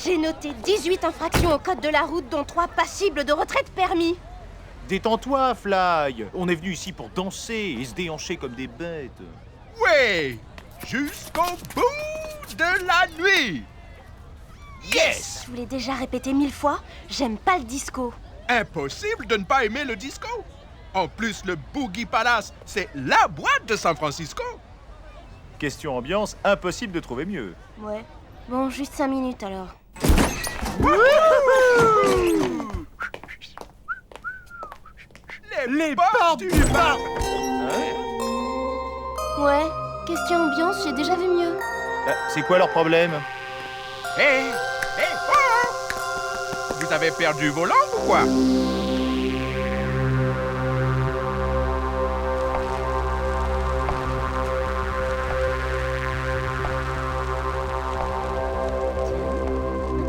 J'ai noté 18 infractions au code de la route, dont 3 passibles de retrait de permis. Détends-toi, Fly. On est venu ici pour danser et se déhancher comme des bêtes. Ouais, jusqu'au bout de la nuit. Yes! Je vous l'ai déjà répété 1000 fois, j'aime pas le disco. Impossible de ne pas aimer le disco. En plus, le Boogie Palace, c'est la boîte de San Francisco. Question ambiance, impossible de trouver mieux. Ouais. Bon, juste 5 minutes alors. Les portes du bar. Ouais, question ambiance, j'ai déjà vu mieux. C'est quoi leur problème? Hé, oh! Vous avez perdu vos langues ou quoi?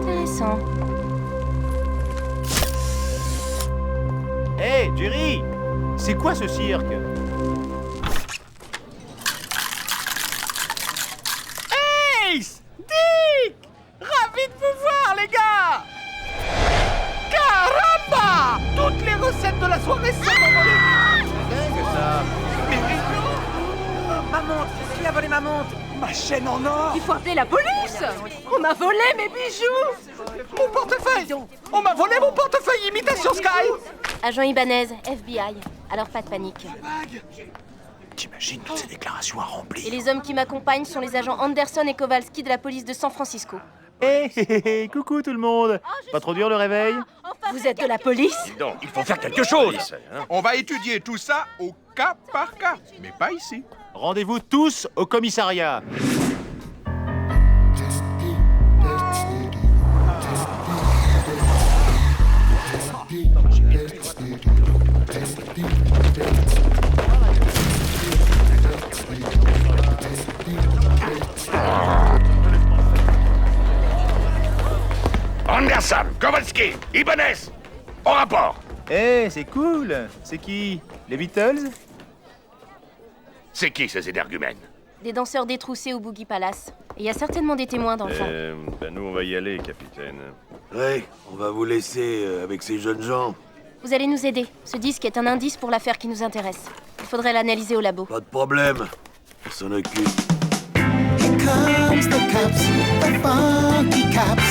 Intéressant. Hé, Jerry! C'est quoi ce cirque? Ace! Dick! Ravi de vous voir, les gars! Caramba! Toutes les recettes de la soirée sont dans mon livre! Dingue ça! Mais ma montre! Qui a volé ma montre? Ma chaîne en or! Il faut appeler la police! On m'a volé mes bijoux! Mon portefeuille! On m'a volé mon portefeuille imitation Sky! Agent Ibanez, FBI. Alors pas de panique. T'imagines toutes ces déclarations à remplir? Et les hommes qui m'accompagnent sont les agents Anderson et Kowalski de la police de San Francisco. Hé, coucou tout le monde! Pas trop dur le réveil? Vous êtes de la police? Non, il faut faire quelque chose. On va étudier tout ça au cas par cas, mais pas ici. Rendez-vous tous au commissariat. Anderson, Kowalski, Ibanez, au rapport. C'est cool! C'est qui? Les Beatles? C'est qui ces énergumènes? Des danseurs détroussés au Boogie Palace. Et il y a certainement des témoins dans le champ. Nous on va y aller, capitaine. Ouais, on va vous laisser avec ces jeunes gens. Vous allez nous aider. Ce disque est un indice pour l'affaire qui nous intéresse. Il faudrait l'analyser au labo. Pas de problème, on s'en occupe. Here comes the cops, the funky cops.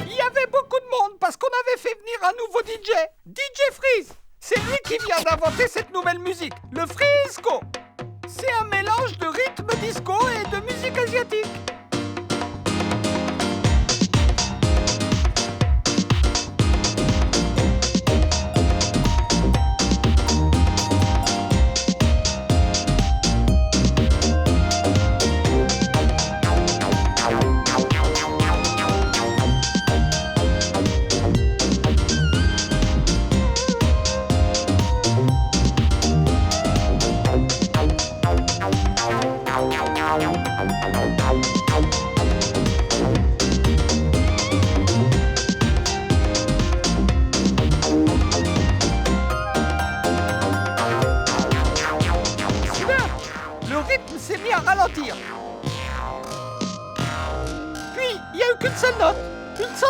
Il y avait beaucoup de monde parce qu'on avait fait venir un nouveau DJ, DJ Freeze. C'est lui qui vient d'inventer cette nouvelle musique, le Freezco. C'est un mélange de rythme disco et de musique asiatique.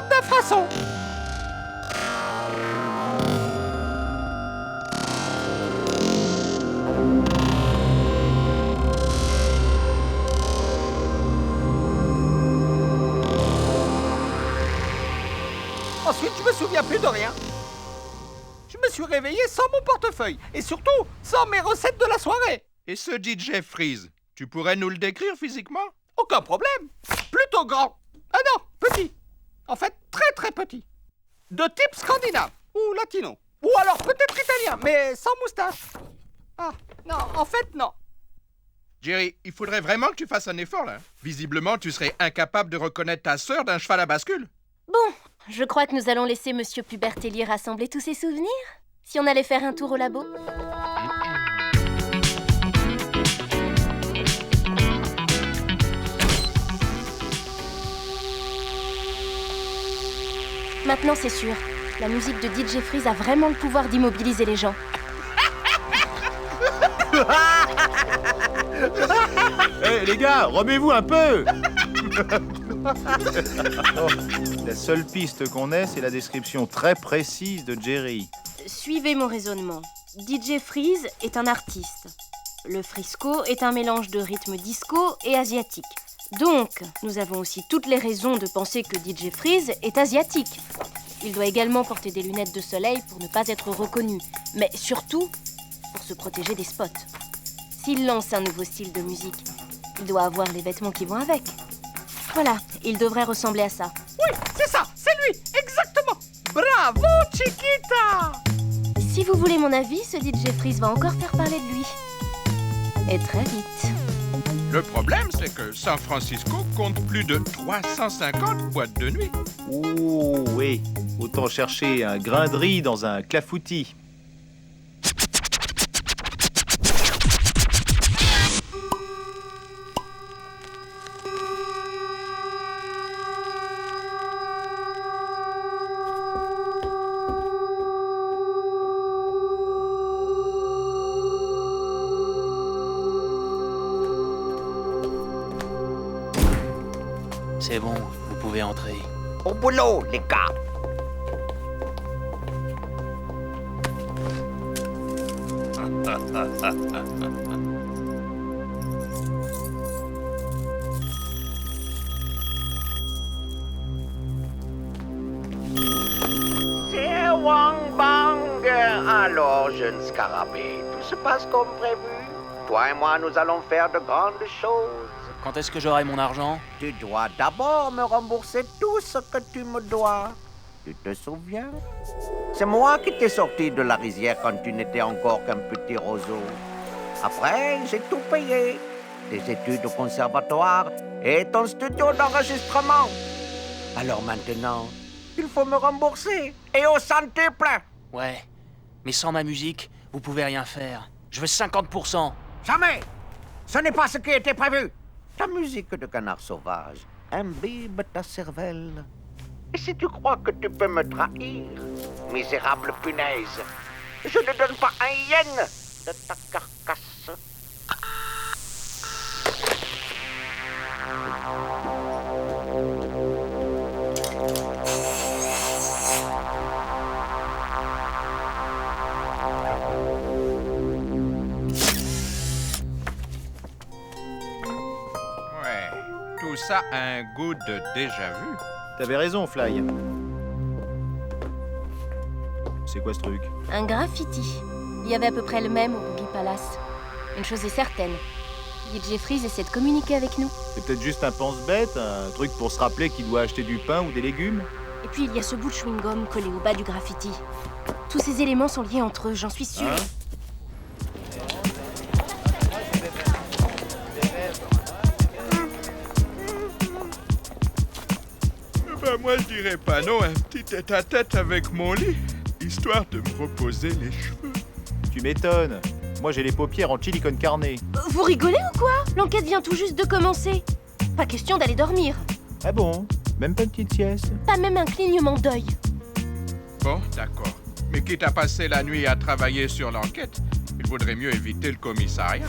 faute d'infrason. Ensuite, je me souviens plus de rien. Je me suis réveillé sans mon portefeuille et surtout sans mes recettes de la soirée. Et ce DJ Freeze, tu pourrais nous le décrire physiquement? Aucun problème. Plutôt grand. Ah non, petit. En fait, très très petit. De type scandinave ou latino. Ou alors peut-être italien, mais sans moustache. Ah, non, en fait, non. Jerry, il faudrait vraiment que tu fasses un effort, là. Visiblement, tu serais incapable de reconnaître ta sœur d'un cheval à bascule. Bon, je crois que nous allons laisser Monsieur Pubertelli rassembler tous ses souvenirs. Si on allait faire un tour au labo. Maintenant, c'est sûr. La musique de DJ Freeze a vraiment le pouvoir d'immobiliser les gens. Hé les gars, remets-vous un peu. Oh, la seule piste qu'on ait, c'est la description très précise de Jerry. Suivez mon raisonnement. DJ Freeze est un artiste. Le frisco est un mélange de rythme disco et asiatique. Donc, nous avons aussi toutes les raisons de penser que DJ Freeze est asiatique. Il doit également porter des lunettes de soleil pour ne pas être reconnu, mais surtout pour se protéger des spots. S'il lance un nouveau style de musique, il doit avoir les vêtements qui vont avec. Voilà, il devrait ressembler à ça. Oui, c'est ça, c'est lui, exactement. Bravo, Chiquita. Si vous voulez mon avis, ce DJ Freeze va encore faire parler de lui. Et très vite. Le problème, c'est que San Francisco compte plus de 350 boîtes de nuit. Oh oui, autant chercher un grain de riz dans un clafoutis. C'est bon, vous pouvez entrer. Au boulot, les gars. C'est Wang Bang. Alors, jeune scarabée, tout se passe comme prévu. Toi et moi, nous allons faire de grandes choses. Quand est-ce que j'aurai mon argent? Tu dois d'abord me rembourser tout ce que tu me dois. Tu te souviens? C'est moi qui t'ai sorti de la rizière quand tu n'étais encore qu'un petit roseau. Après, j'ai tout payé. Tes études au conservatoire et ton studio d'enregistrement. Alors maintenant, il faut me rembourser. Et au centuple. Ouais, mais sans ma musique, vous pouvez rien faire. Je veux 50%. Jamais! Ce n'est pas ce qui était prévu. Ta musique de canard sauvage imbibe ta cervelle. Et si tu crois que tu peux me trahir, misérable punaise, je ne donne pas un yen de ta carcasse. Tout ça a un goût de déjà-vu. T'avais raison, Fly. C'est quoi ce truc? Un graffiti. Il y avait à peu près le même au Boogie Palace. Une chose est certaine. DJ Freeze essaie de communiquer avec nous. C'est peut-être juste un pense-bête, un truc pour se rappeler qu'il doit acheter du pain ou des légumes. Et puis il y a ce bout de chewing-gum collé au bas du graffiti. Tous ces éléments sont liés entre eux, j'en suis sûre. Hein? Ben moi, je dirais pas non, un petit tête-à-tête avec mon lit, histoire de me reposer les cheveux. Tu m'étonnes. Moi, j'ai les paupières en chili con carne. Vous rigolez ou quoi? L'enquête vient tout juste de commencer. Pas question d'aller dormir. Ah bon? Même pas une petite sieste? Pas même un clignement d'œil. Bon, d'accord. Mais quitte à passer la nuit à travailler sur l'enquête, il vaudrait mieux éviter le commissariat.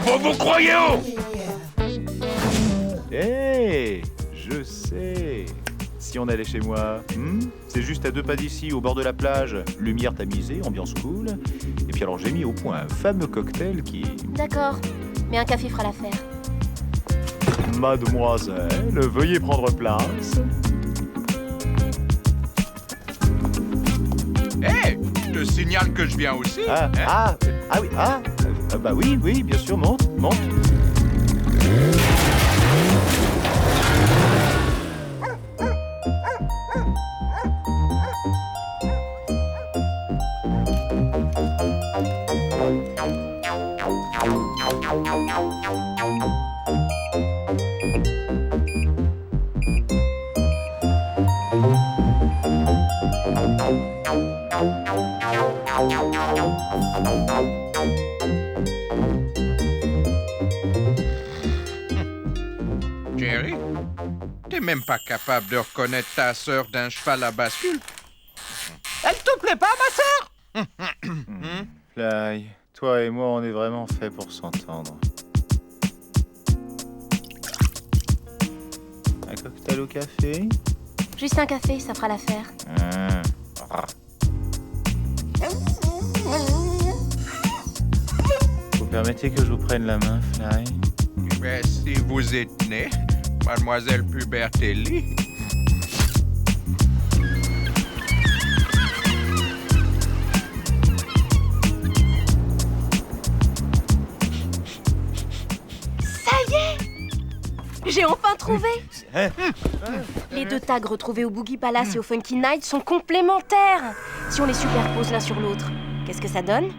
Vous vous croyez où? Hé, je sais. Si on allait chez moi, c'est juste à 2 pas d'ici, au bord de la plage. Lumière tamisée, ambiance cool. Et puis alors j'ai mis au point un fameux cocktail qui... D'accord, mais un café fera l'affaire. Mademoiselle, veuillez prendre place. Hé, je te signale que je viens aussi. Bah oui, bien sûr, monte. Jerry, t'es même pas capable de reconnaître ta sœur d'un cheval à bascule. Elle te plaît pas, ma sœur? Fly, toi et moi, on est vraiment faits pour s'entendre. Un cocktail au café? Juste un café, ça fera l'affaire. Vous permettez que je vous prenne la main, Fly? Mais si vous êtes née, mademoiselle Pubertelli. Ça y est! J'ai enfin trouvé! Les 2 tags retrouvés au Boogie Palace et au Funky Night sont complémentaires. Si on les superpose l'un sur l'autre, qu'est-ce que ça donne?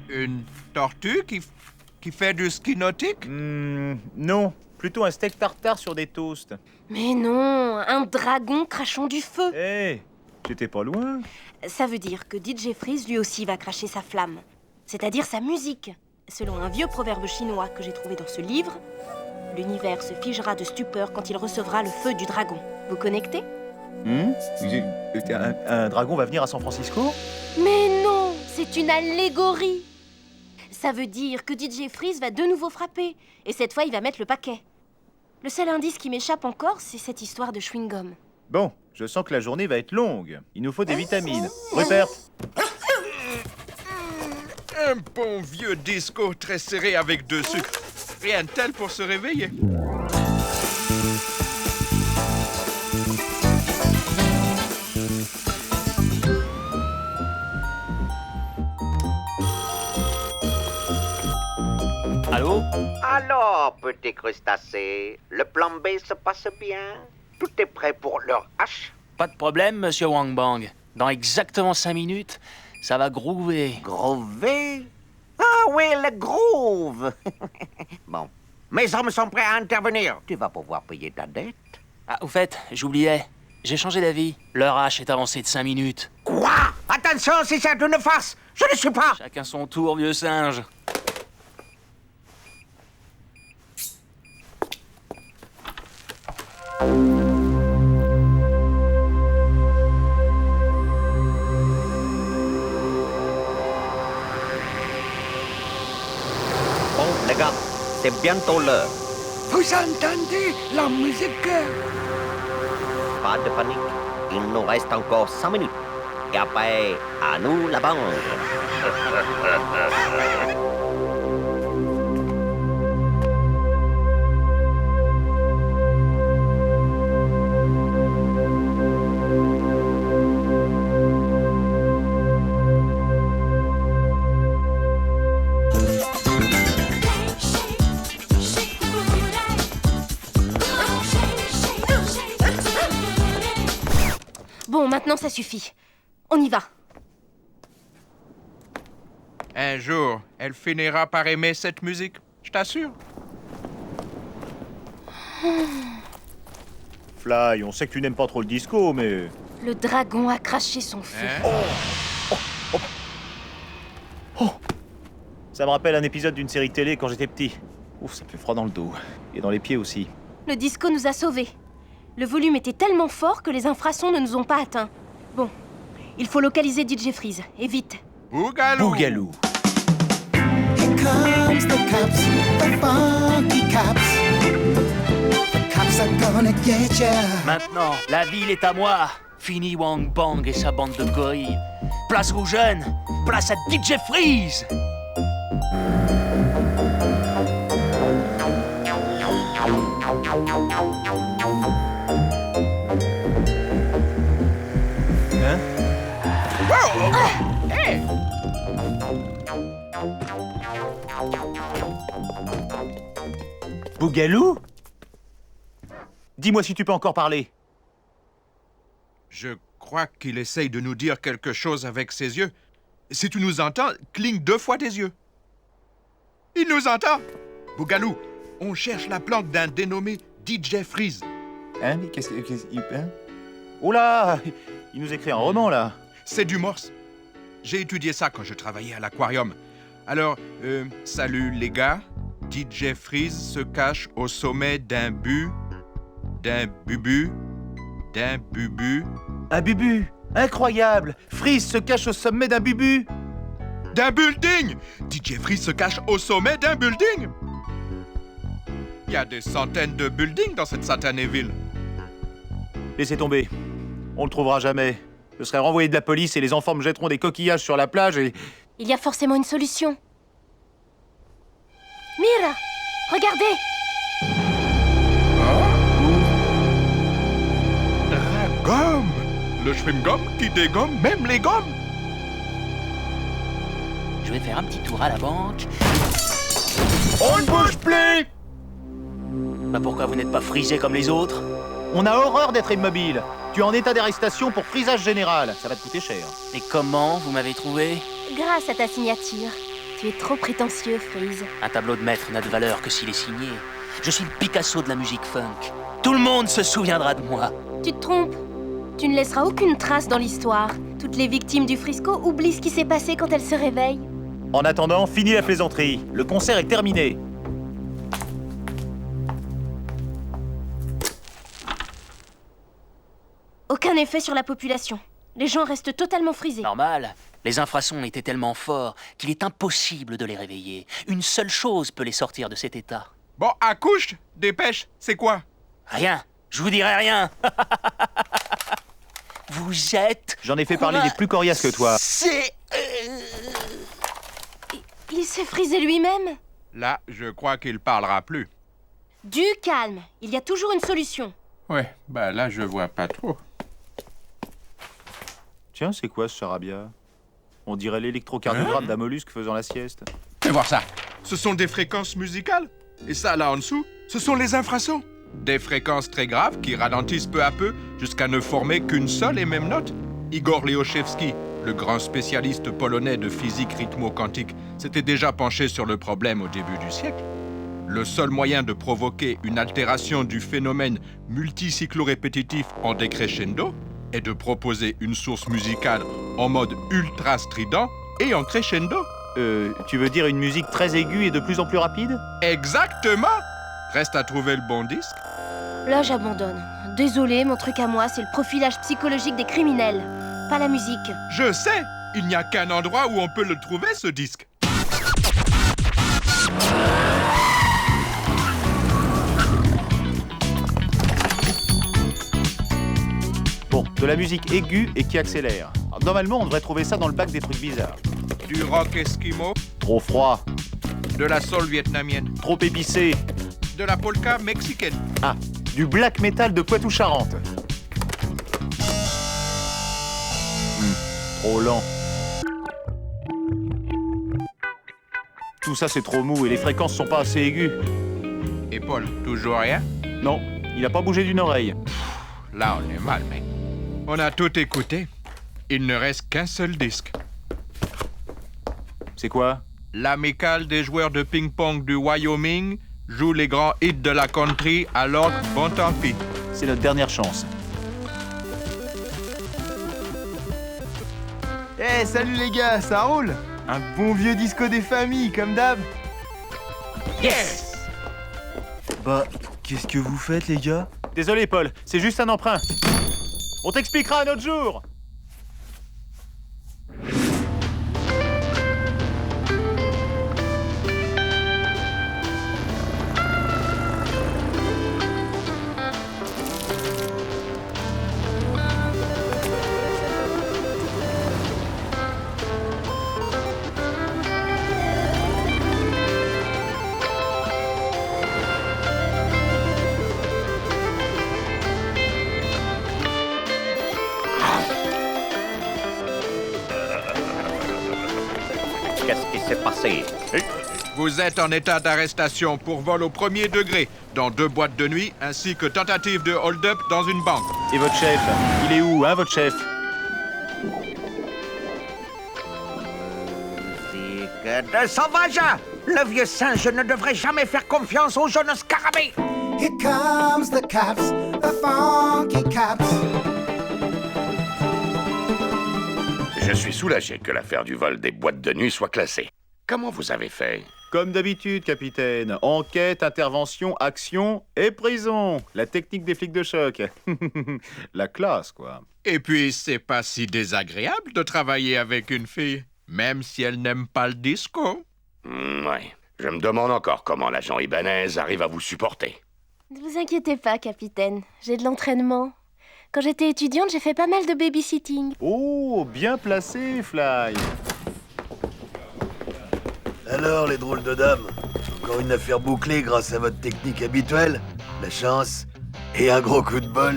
Une tortue qui fait du ski nautique? Non, plutôt un steak tartare sur des toasts. Mais non, un dragon crachant du feu. Hé, j'étais pas loin. Ça veut dire que DJ Freeze lui aussi va cracher sa flamme, c'est-à-dire sa musique. Selon un vieux proverbe chinois que j'ai trouvé dans ce livre, l'univers se figera de stupeur quand il recevra le feu du dragon. Vous connectez? Un dragon va venir à San Francisco? Mais non, c'est une allégorie. Ça veut dire que DJ Freeze va de nouveau frapper, et cette fois il va mettre le paquet. Le seul indice qui m'échappe encore, c'est cette histoire de chewing-gum. Bon, je sens que la journée va être longue. Il nous faut des vitamines. Rupert! Un bon vieux disco très serré avec 2 sucres. Rien de tel pour se réveiller. Allô? Alors, petit crustacé, le plan B se passe bien? Tout est prêt pour leur hache? Pas de problème, monsieur Wang Bang. Dans exactement 5 minutes, ça va groover. Groover? Ah oui, le groove! Bon, mes hommes sont prêts à intervenir. Tu vas pouvoir payer ta dette. Ah, au fait, j'oubliais. J'ai changé d'avis. L'heure H est avancée de 5 minutes. Quoi? Attention, si c'est une farce! Je ne suis pas! Chacun son tour, vieux singe. Bon, les gars, c'est bientôt l'heure. Vous entendez la musique? Pas de panique. Il nous reste encore 5 minutes. Et après, à nous la bande. Bon, maintenant ça suffit. On y va. Un jour, elle finira par aimer cette musique, je t'assure. Fly, on sait que tu n'aimes pas trop le disco, mais... Le dragon a craché son feu. Ça me rappelle un épisode d'une série télé quand j'étais petit. Ouf, ça me fait froid dans le dos. Et dans les pieds aussi. Le disco nous a sauvés. Le volume était tellement fort que les infrasons ne nous ont pas atteints. Bon, il faut localiser DJ Freeze, et vite. Bougalou! Bougalou. Here comes comes the cops, the funky cops. The cops are gonna get ya. Maintenant, la ville est à moi. Fini Wang Bang et sa bande de gorilles. Place aux jeunes, place à DJ Freeze. Hein? Hey! Bougalou? Dis-moi si tu peux encore parler. Je crois qu'il essaye de nous dire quelque chose avec ses yeux. Si tu nous entends, cligne 2 fois des yeux. Il nous entend! Bougalou, on cherche la planque d'un dénommé DJ Freeze. Hein? Hein? Oh là! Il nous écrit un roman, là. C'est du morse. J'ai étudié ça quand je travaillais à l'aquarium. Alors, salut les gars. DJ Freeze se cache au sommet d'un bubu. Un bubu! Incroyable! Freeze se cache au sommet d'un bubu! D'un building! DJ Freeze se cache au sommet d'un building! Il y a des centaines de buildings dans cette satanée ville. Laissez tomber. On le trouvera jamais. Je serai renvoyé de la police et les enfants me jetteront des coquillages sur la plage et... Il y a forcément une solution. Mira, regardez! Gomme! Le chewing-gum qui dégomme même les gommes! Je vais faire un petit tour à la banque. On ne bouge plus! Bah pourquoi vous n'êtes pas frisé comme les autres? On a horreur d'être immobile. Tu es en état d'arrestation pour frisage général. Ça va te coûter cher. Et comment vous m'avez trouvé? Grâce à ta signature. Tu es trop prétentieux, Freeze. Un tableau de maître n'a de valeur que s'il est signé. Je suis le Picasso de la musique funk. Tout le monde se souviendra de moi. Tu te trompes. Tu ne laisseras aucune trace dans l'histoire. Toutes les victimes du Frisco oublient ce qui s'est passé quand elles se réveillent. En attendant, fini la plaisanterie. Le concert est terminé. Aucun effet sur la population. Les gens restent totalement frisés. Normal. Les infrasons étaient tellement forts qu'il est impossible de les réveiller. Une seule chose peut les sortir de cet état. Bon, accouche! Dépêche! C'est quoi? Rien. Je vous dirai rien. Vous êtes... J'en ai fait parler des plus coriaces que toi. C'est... Il s'est frisé lui-même. Là, je crois qu'il parlera plus. Du calme. Il y a toujours une solution. Ouais, bah là, je vois pas trop. Tiens, c'est quoi ce charabia? On dirait l'électrocardiogramme d'un mollusque faisant la sieste. Fais voir ça. Ce sont des fréquences musicales. Et ça, là en dessous, ce sont les infrasons. Des fréquences très graves qui ralentissent peu à peu jusqu'à ne former qu'une seule et même note. Igor Leochevski, le grand spécialiste polonais de physique rythmo-quantique, s'était déjà penché sur le problème au début du siècle. Le seul moyen de provoquer une altération du phénomène multicyclo-répétitif en décrescendo est de proposer une source musicale en mode ultra strident et en crescendo. Tu veux dire une musique très aiguë et de plus en plus rapide? Exactement! Reste à trouver le bon disque. Là, j'abandonne. Désolé, mon truc à moi, c'est le profilage psychologique des criminels, pas la musique. Je sais! Il n'y a qu'un endroit où on peut le trouver, ce disque. Bon, de la musique aiguë et qui accélère. Alors, normalement, on devrait trouver ça dans le bac des trucs bizarres. Du rock esquimau, Trop froid, de la soul vietnamienne, trop épicé. de la polka mexicaine. Ah, du black metal de Poitou-Charentes. Trop lent. Tout ça, c'est trop mou et les fréquences sont pas assez aiguës. Et Paul, toujours rien? Non, il a pas bougé d'une oreille. Là, on est mal, mec. On a tout écouté. Il ne reste qu'un seul disque. C'est quoi? L'amicale des joueurs de ping-pong du Wyoming joue les grands hits de la country, alors bon tant pis. C'est notre dernière chance. Eh, salut les gars, ça roule? Un bon vieux disco des familles, comme d'hab. Yes! Bah, qu'est-ce que vous faites les gars? Désolé, Paul, c'est juste un emprunt. On t'expliquera un autre jour. Merci. Vous êtes en état d'arrestation pour vol au premier degré dans 2 boîtes de nuit ainsi que tentative de hold-up dans une banque. Et votre chef? Il est où, hein, votre chef? Musique de sauvage! Le vieux singe ne devrait jamais faire confiance aux jeunes scarabées! Here comes the cops, the funky cops. Je suis soulagé que l'affaire du vol des boîtes de nuit soit classée. Comment vous avez fait? Comme d'habitude, capitaine. Enquête, intervention, action et prison. La technique des flics de choc. La classe, quoi. Et puis, c'est pas si désagréable de travailler avec une fille, même si elle n'aime pas le disco. Ouais. Je me demande encore comment l'agent Ibanez arrive à vous supporter. Ne vous inquiétez pas, capitaine. J'ai de l'entraînement. Quand j'étais étudiante, j'ai fait pas mal de babysitting. Oh, bien placé, Fly. Alors, les drôles de dames, encore une affaire bouclée grâce à votre technique habituelle, la chance et un gros coup de bol.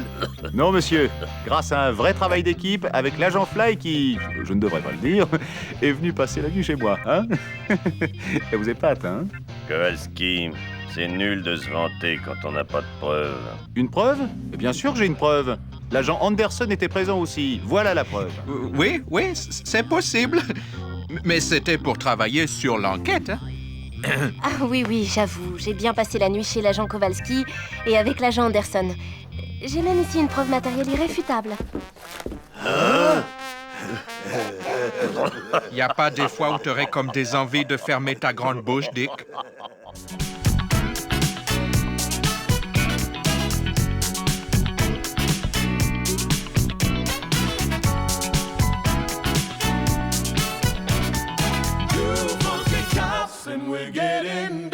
Non, monsieur. Grâce à un vrai travail d'équipe avec l'agent Fly qui, je ne devrais pas le dire, est venu passer la nuit chez moi, hein. Ça vous épate, hein? Kowalski, c'est nul de se vanter quand on n'a pas de preuves. Une preuve? Bien sûr que j'ai une preuve. L'agent Anderson était présent aussi. Voilà la preuve. Oui, c'est possible. Mais c'était pour travailler sur l'enquête, hein? Ah oui, j'avoue. J'ai bien passé la nuit chez l'agent Kowalski et avec l'agent Anderson. J'ai même ici une preuve matérielle irréfutable. Y a pas des fois où t'aurais comme des envies de fermer ta grande bouche, Dick? And we're getting